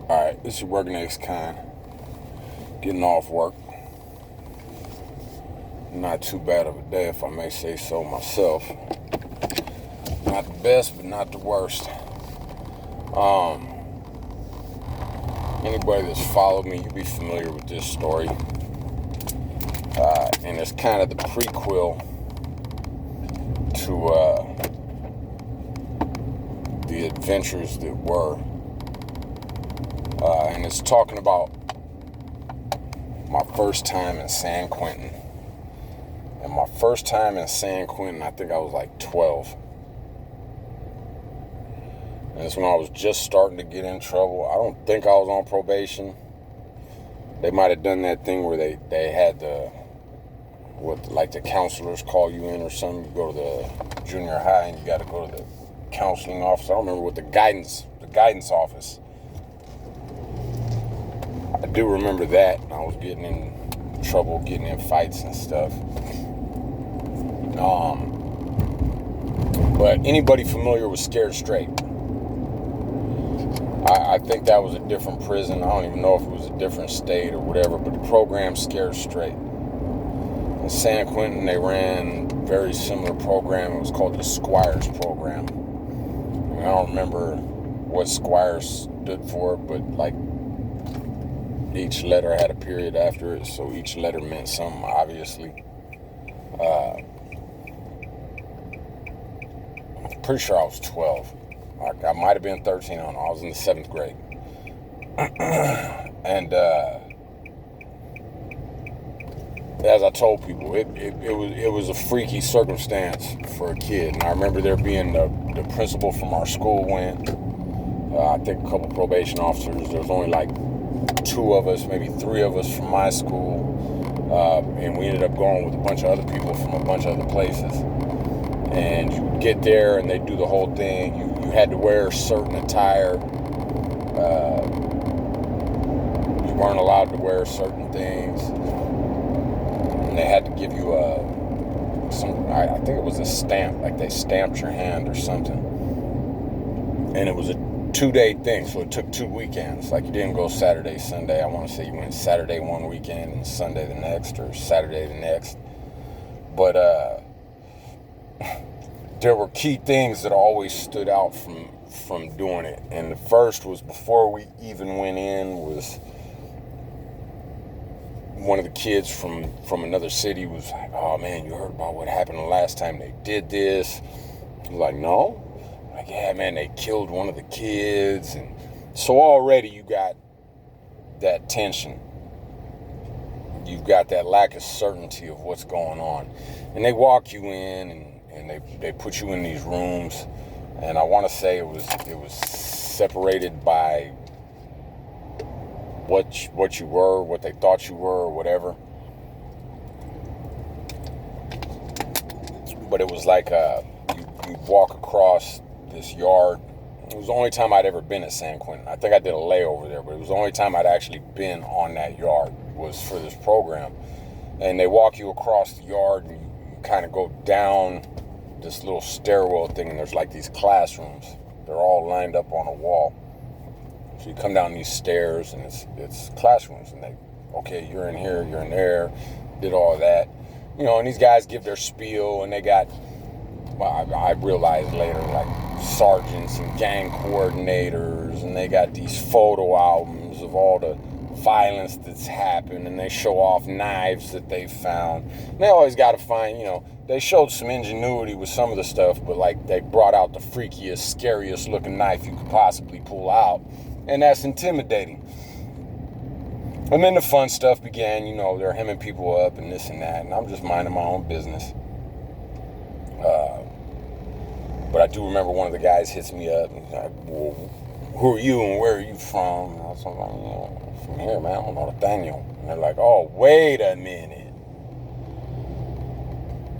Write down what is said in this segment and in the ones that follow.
Alright, this is your working ex-con. Getting off work. Not too bad of a day, if I may say so myself. Not the best, but not the worst. Anybody that's followed me, you'll be familiar with this story. And it's kind of the prequel to the adventures that were. And it's talking about my first time in San Quentin. And my first time in San Quentin, I think I was like 12. And it's when I was just starting to get in trouble. I don't think I was on probation. They might have done that thing where they had the counselors call you in or something. You go to the junior high and you got to go to the counseling office. I don't remember what the guidance office. I do remember that. I was getting in trouble, getting in fights and stuff. But anybody familiar with Scared Straight? I think that was a different prison. I don't even know if it was a different state or whatever, but the program Scared Straight. In San Quentin, they ran a very similar program. It was called the Squires program. I don't remember what Squires stood for, but like each letter had a period after it, so each letter meant something, obviously. I'm pretty sure I was 12. I might have been 13, I don't know. I was in the 7th grade. And as I told people, it was a freaky circumstance for a kid. And I remember there being the principal from our school went. I think a couple probation officers. There was only like 2 of us, maybe 3 of us from my school. And we ended up going with a bunch of other people from a bunch of other places. And you would get there and they'd do the whole thing. You had to wear certain attire. You weren't allowed to wear certain things. And they had to give you I think it was a stamp, like they stamped your hand or something. And it was a 2-day thing, so it took 2 weekends. Like you didn't go Saturday, Sunday. I want to say you went Saturday one weekend and Sunday the next, or Saturday the next. But there were key things that always stood out from doing it. And the first was, before we even went in, was one of the kids from another city was like, "Oh man, you heard about what happened the last time they did this?" I was like, "No." Like, "Yeah man, they killed one of the kids." And so already you got that tension. You've got that lack of certainty of what's going on. And they walk you in and they put you in these rooms, and I want to say it was separated by what you were, what they thought you were, or whatever. But it was like you walk across this yard. It was the only time I'd ever been at San Quentin. I think I did a layover there, but it was the only time I'd actually been on that yard was for this program. And they walk you across the yard and you kind of go down this little stairwell thing, and there's like these classrooms. They're all lined up on a wall. So you come down these stairs and it's classrooms, and okay, you're in here, you're in there, did all that. And these guys give their spiel, and they got, I realized later, like sergeants and gang coordinators, and they got these photo albums of all the violence that's happened, and they show off knives that they found. And they always got to find, they showed some ingenuity with some of the stuff, but like they brought out the freakiest, scariest looking knife you could possibly pull out, and that's intimidating. And then the fun stuff began. They're hemming people up and this and that, and I'm just minding my own business. But I do remember one of the guys hits me up and he's like, "Well, who are you and where are you from?" And I was like, "From here, man. I'm Nathaniel." And they're like, "Oh, wait a minute."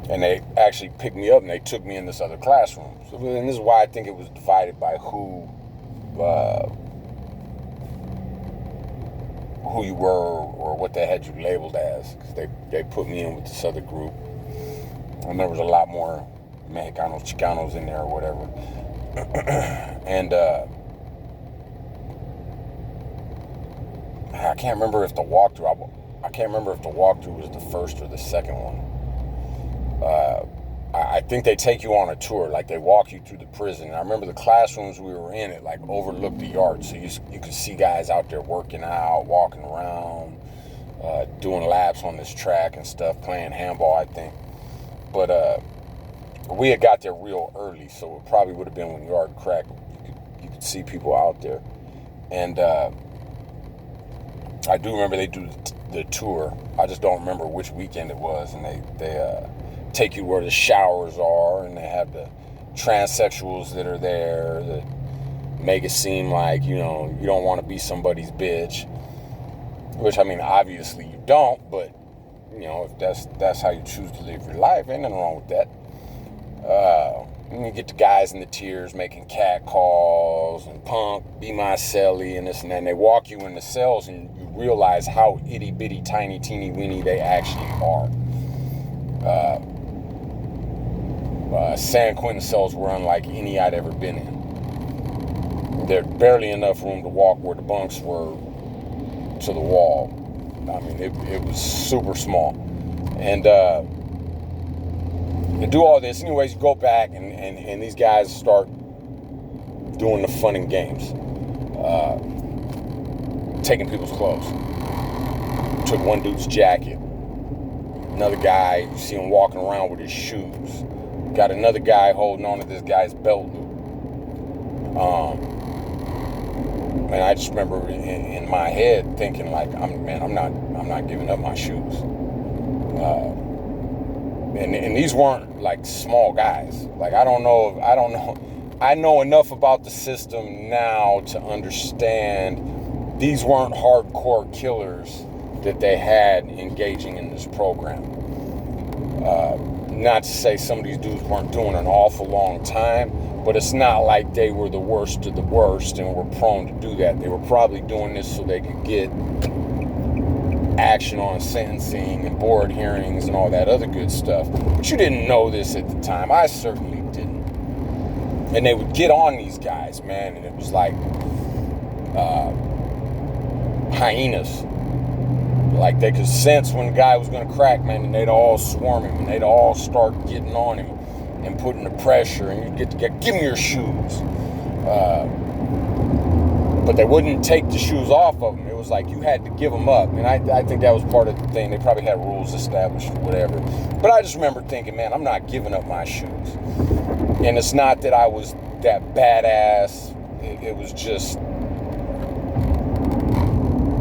And they actually picked me up and they took me in this other classroom. And this is why I think it was divided by who you were or what they had you labeled as. Because they put me in with this other group. And there was a lot more Mexicanos, Chicanos in there or whatever. And I can't remember if the walkthrough. I can't remember if the walkthrough was the first or the second one. I think they take you on a tour, like they walk you through the prison. I remember the classrooms we were in, it like overlooked the yard, so you could see guys out there working out, walking around, doing laps on this track and stuff, playing handball, I think. But we had got there real early, so it probably would have been when yard cracked. You could see people out there, and I do remember they do the tour. I just don't remember which weekend it was, and they take you where the showers are, and they have the transsexuals that are there that make it seem like, you know, you don't want to be somebody's bitch, which, I mean, obviously you don't, but, you know, if that's how you choose to live your life, ain't nothing wrong with that. And you get the guys in the tiers making cat calls and punk, be my celly, and this and that, and they walk you in the cells, and you realize how itty bitty, tiny, teeny weeny they actually are. San Quentin cells were unlike any I'd ever been in. There's barely enough room to walk where the bunks were to the wall. I mean, it was super small. And you do all this. Anyways, you go back, and these guys start doing the fun and games. Taking people's clothes. Took one dude's jacket. Another guy, you see him walking around with his shoes. Got another guy holding on to this guy's belt loop. And I just remember in my head thinking, like, I'm not giving up my shoes. And these weren't like small guys. Like, I know enough about the system now to understand these weren't hardcore killers that they had engaging in this program. Not to say some of these dudes weren't doing an awful long time, but it's not like they were the worst of the worst and were prone to do that. They were probably doing this so they could get action on sentencing and board hearings and all that other good stuff. But you didn't know this at the time. I certainly didn't. And they would get on these guys, man, and it was like hyenas. Like, they could sense when the guy was going to crack, man, and they'd all swarm him, and they'd all start getting on him and putting the pressure, and you'd give me your shoes. But they wouldn't take the shoes off of him. It was like you had to give them up, and I think that was part of the thing. They probably had rules established or whatever. But I just remember thinking, man, I'm not giving up my shoes. And it's not that I was that badass. It was just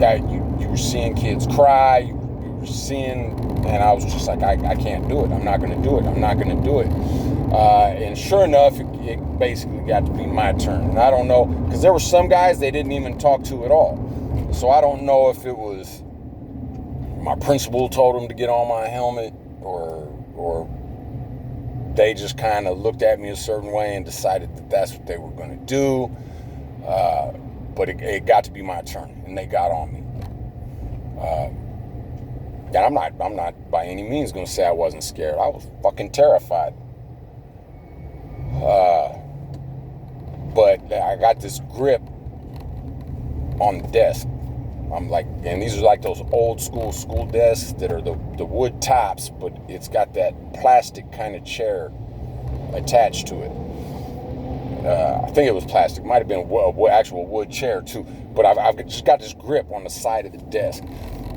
that you were seeing kids cry, you were seeing, and I was just like, I can't do it. I'm not going to do it. I'm not going to do it. And sure enough, it basically got to be my turn. And I don't know, because there were some guys they didn't even talk to at all. So I don't know if it was my principal told them to get on my helmet, or they just kind of looked at me a certain way and decided that that's what they were going to do. But it got to be my turn, and they got on me. And I'm not by any means going to say I wasn't scared. I was fucking terrified. But I got this grip on the desk. I'm like, and these are like those old school desks that are the wood tops, but it's got that plastic kind of chair attached to it. I think it was plastic. Might have been actual wood chair too. But I've just got this grip on the side of the desk.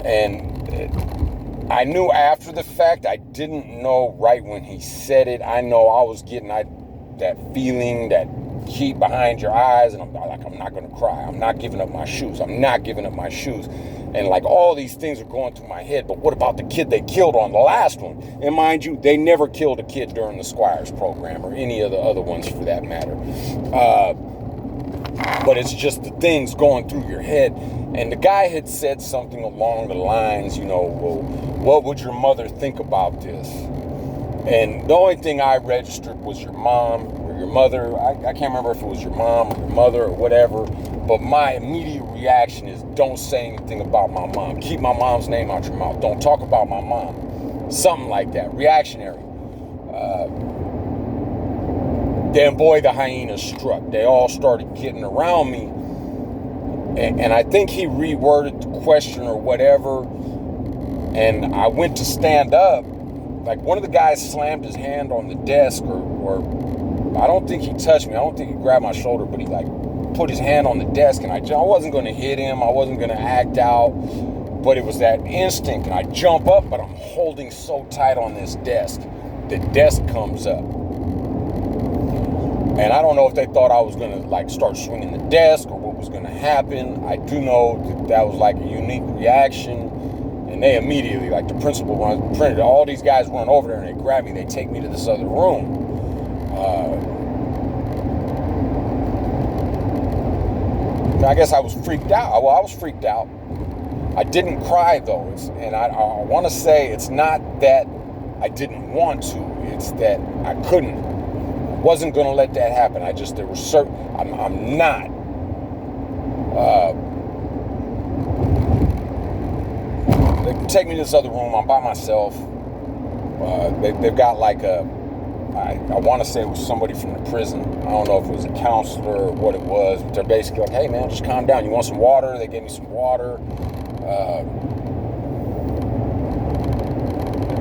And I knew after the fact, I didn't know right when he said it. I know I was getting that feeling, that heat behind your eyes, and I'm like, I'm not going to cry. I'm not giving up my shoes. I'm not giving up my shoes. And like all these things are going through my head, but what about the kid they killed on the last one? And mind you, they never killed a kid during the Squires program, or any of the other ones for that matter. But it's just the things going through your head. And the guy had said something along the lines, you know, well, what would your mother think about this? And the only thing I registered was your mom or your mother. I can't remember if it was your mom or your mother or whatever. But my immediate reaction is, don't say anything about my mom. Keep my mom's name out your mouth. Don't talk about my mom. Something like that. Reactionary. Then, boy, the hyenas struck. They all started getting around me. And I think he reworded the question or whatever. And I went to stand up. Like, one of the guys slammed his hand on the desk, or I don't think he touched me. I don't think he grabbed my shoulder, but he like put his hand on the desk, and I wasn't going to hit him. I wasn't going to act out, but it was that instinct. And I jump up, but I'm holding so tight on this desk. The desk comes up. And I don't know if they thought I was going to like start swinging the desk or what was going to happen. I do know that was like a unique reaction. And they immediately, like the principal printed, all these guys run over there and they grab me. They take me to this other room. I guess I was freaked out. Well, I was freaked out. I didn't cry though. And I want to say it's not that I didn't want to. It's that I couldn't. I wasn't going to let that happen. There were certain, I'm not. They take me to this other room. I'm by myself. They've got like I want to say it was somebody from the prison. I don't know if it was a counselor or what it was, but they're basically like, hey man, just calm down. You want some water? They gave me some water.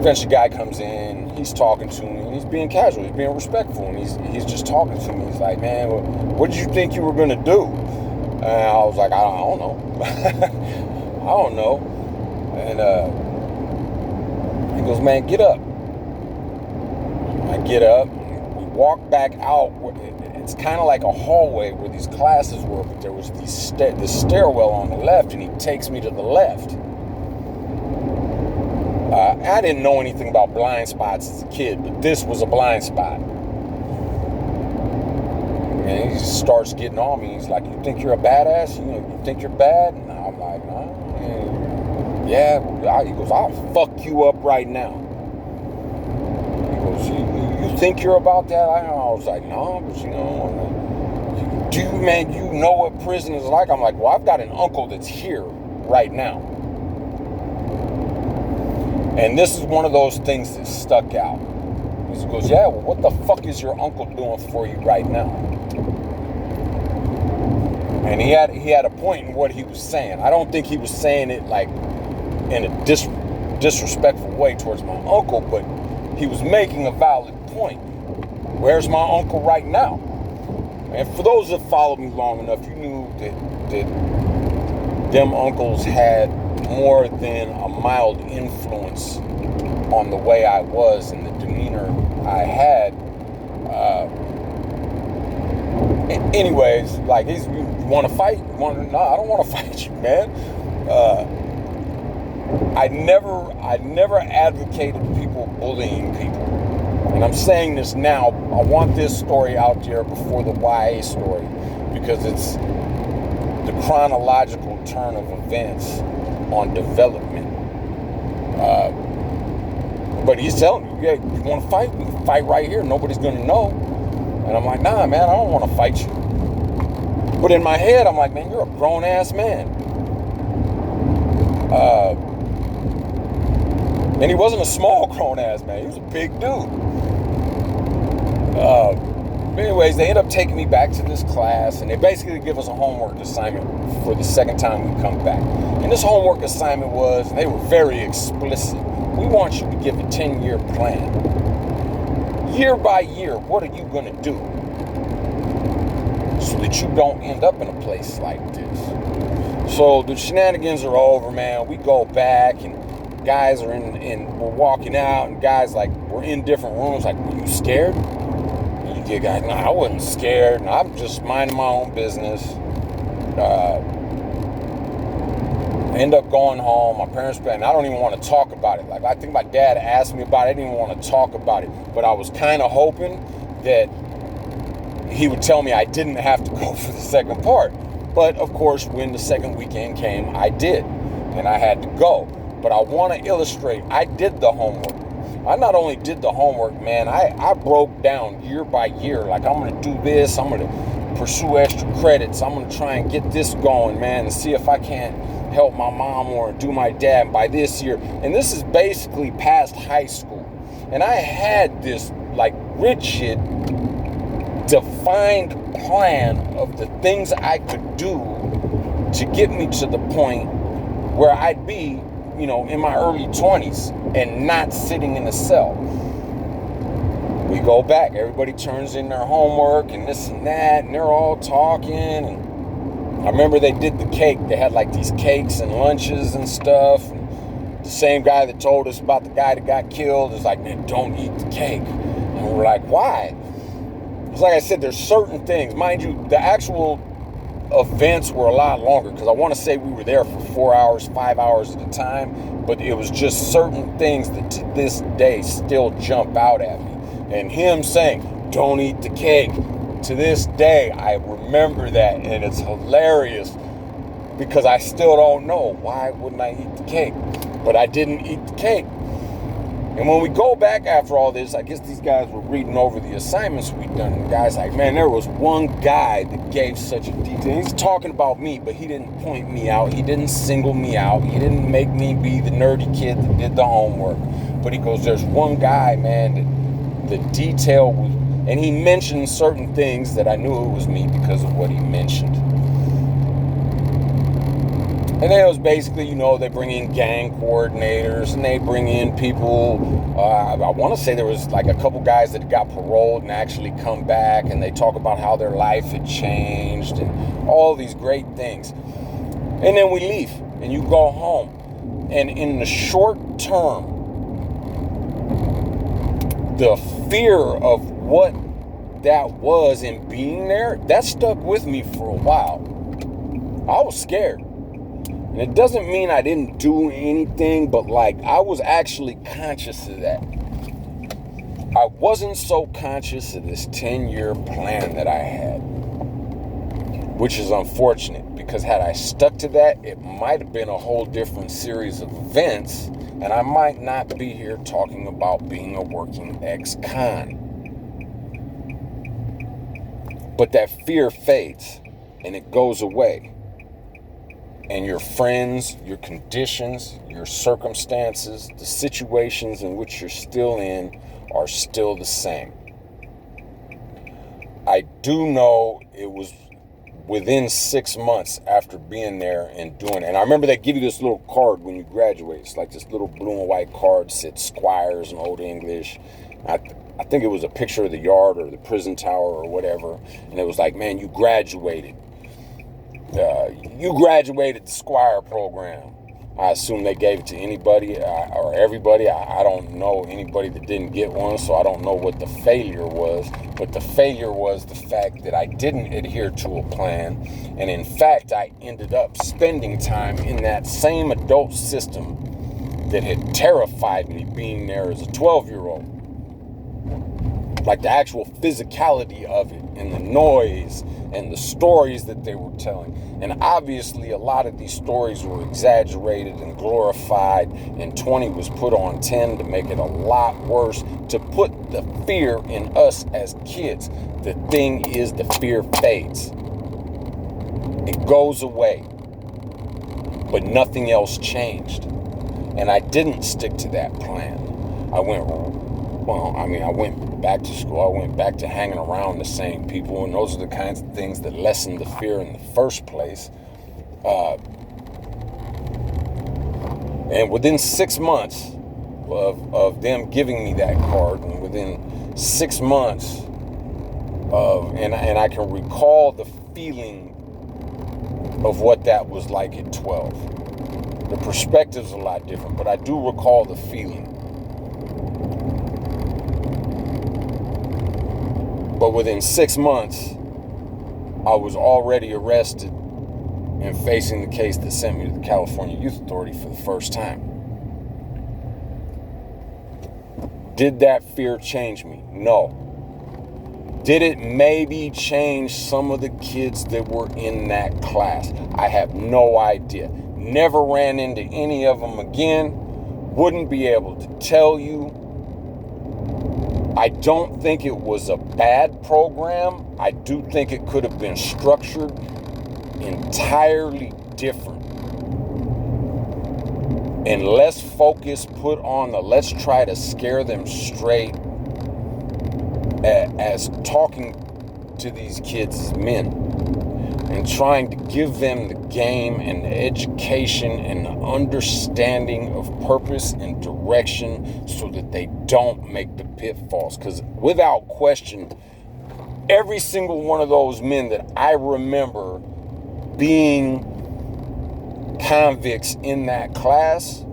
Eventually guy comes in, he's talking to me, and he's being casual, he's being respectful, and he's just talking to me. He's like, man, what did you think you were going to do? And I was like, I don't know. I don't know. And he goes, man, get up. I get up, we walk back out. It's kind of like a hallway where these classes were, but there was this stairwell on the left, and he takes me to the left. I didn't know anything about blind spots as a kid, but this was a blind spot. And he just starts getting on me. He's like, you think you're a badass? You think you're bad? And I'm like, no. Yeah. He goes, I'll fuck you up right now. He goes, you think you're about that? I was like, no, but you know what prison is like? I'm like, well, I've got an uncle that's here right now. And this is one of those things that stuck out. He goes, yeah, well, what the fuck is your uncle doing for you right now? And he had a point in what he was saying. I don't think he was saying it like in a disrespectful way towards my uncle, but he was making a valid point. Where's my uncle right now? And for those that followed me long enough, you knew that them uncles had more than a mild influence on the way I was and the demeanor I had. Anyways, like, you want to fight? No, I don't want to fight you, man. I never advocated people bullying people. And I'm saying this now. I want this story out there before the YA story, because it's the chronological turn of events on development. But he's telling me, yeah, you want to fight? We can fight right here. Nobody's going to know. And I'm like, nah, man, I don't want to fight you. But in my head, I'm like, man, you're a grown-ass man. And he wasn't a small grown-ass man. He was a big dude. Anyways, they end up taking me back to this class, and they basically give us a homework assignment for the second time we come back. And this homework assignment was, and they were very explicit, we want you to give a 10-year plan. Year by year, what are you going to do so that you don't end up in a place like this? So the shenanigans are over, man. We go back, and guys are we're walking out, and guys, like, we're in different rooms. Like, were you scared? And you get guys, nah, I wasn't scared. And I'm just minding my own business. End up going home. My parents, and I don't even want to talk about it. Like, I think my dad asked me about it. I didn't even want to talk about it. But I was kind of hoping that he would tell me I didn't have to go for the second part. But, of course, when the second weekend came, I did. And I had to go. But I want to illustrate, I did the homework. I not only did the homework, man, I broke down year by year. Like, I'm going to do this. I'm going to pursue extra credits. I'm going to try and get this going, man, and see if I can't help my mom or do my dad by this year. And this is basically past high school. And I had this, like, rigid, defined plan of the things I could do to get me to the point where I'd be, in my early 20s and not sitting in a cell. We go back, everybody turns in their homework and this and that, and they're all talking. And I remember they did the cake. They had like these cakes and lunches and stuff. And the same guy that told us about the guy that got killed is like, man, don't eat the cake. And we're like, why? It's like I said, there's certain things. Mind you, the actual events were a lot longer, because I want to say we were there for 4 hours, 5 hours at a time, but it was just certain things that to this day still jump out at me. And him saying, don't eat the cake, to this day, I remember that, and it's hilarious, because I still don't know, why wouldn't I eat the cake? But I didn't eat the cake. And when we go back after all this, I guess these guys were reading over the assignments we'd done. And the guy's like, man, there was one guy that gave such a detail. He's talking about me, but he didn't point me out. He didn't single me out. He didn't make me be the nerdy kid that did the homework. But he goes, there's one guy, man, that the detail was, and he mentioned certain things that I knew it was me because of what he mentioned. And then it was basically, they bring in gang coordinators and they bring in people. I want to say there was like a couple guys that got paroled and actually come back, and they talk about how their life had changed and all these great things. And then we leave and you go home. And in the short term, the fear of what that was in being there, that stuck with me for a while. I was scared. And it doesn't mean I didn't do anything, but I was actually conscious of that. I wasn't so conscious of this 10-year plan that I had, which is unfortunate, because had I stuck to that, it might have been a whole different series of events, and I might not be here talking about being a working ex-con. But that fear fades, and it goes away. And your friends, your conditions, your circumstances, the situations in which you're still in are still the same. I do know it was within 6 months after being there and doing it. And I remember they give you this little card when you graduate. It's like this little blue and white card, said squires in Old English. I think it was a picture of the yard or the prison tower or whatever. And it was like, man, you graduated. You graduated the Squire program. I assume they gave it to anybody or everybody. I don't know anybody that didn't get one, so I don't know what the failure was. But the failure was the fact that I didn't adhere to a plan. And in fact, I ended up spending time in that same adult system that had terrified me being there as a 12-year-old. Like the actual physicality of it and the noise and the stories that they were telling. And obviously a lot of these stories were exaggerated and glorified, and 20 was put on 10 to make it a lot worse, to put the fear in us as kids. The thing is, the fear fades. It goes away. But nothing else changed. And I didn't stick to that plan. I went back to school. I went back to hanging around the same people, and those are the kinds of things that lessened the fear in the first place. And within 6 months of them giving me that card, and within 6 months and I can recall the feeling of what that was like at 12. The perspective's a lot different, but I do recall the feeling. But within 6 months, I was already arrested and facing the case that sent me to the California Youth Authority for the first time. Did that fear change me? No. Did it maybe change some of the kids that were in that class? I have no idea. Never ran into any of them again. Wouldn't be able to tell you. I don't think it was a bad program. I do think it could have been structured entirely different. And less focus put on the let's try to scare them straight as talking to these kids as men. and trying to give them the game and the education and the understanding of purpose and direction so that they don't make the pitfalls. Because without question, every single one of those men that I remember being convicts in that class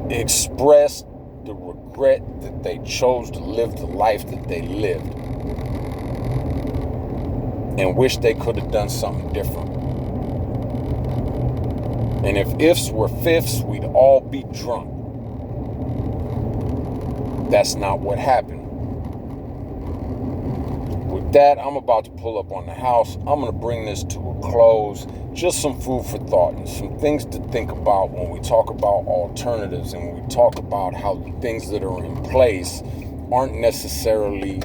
expressed the regret that they chose to live the life that they lived and wish they could have done something different. And if ifs were fifths, we'd all be drunk. That's not what happened. With that, I'm about to pull up on the house. I'm going to bring this to a close. Just some food for thought and some things to think about when we talk about alternatives and when we talk about how the things that are in place aren't necessarily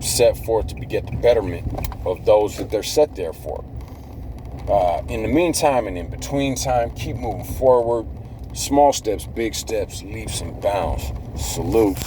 set forth to beget the betterment of those that they're set there for. In the meantime and in between time, keep moving forward. Small steps, big steps, leaps and bounds. Salute.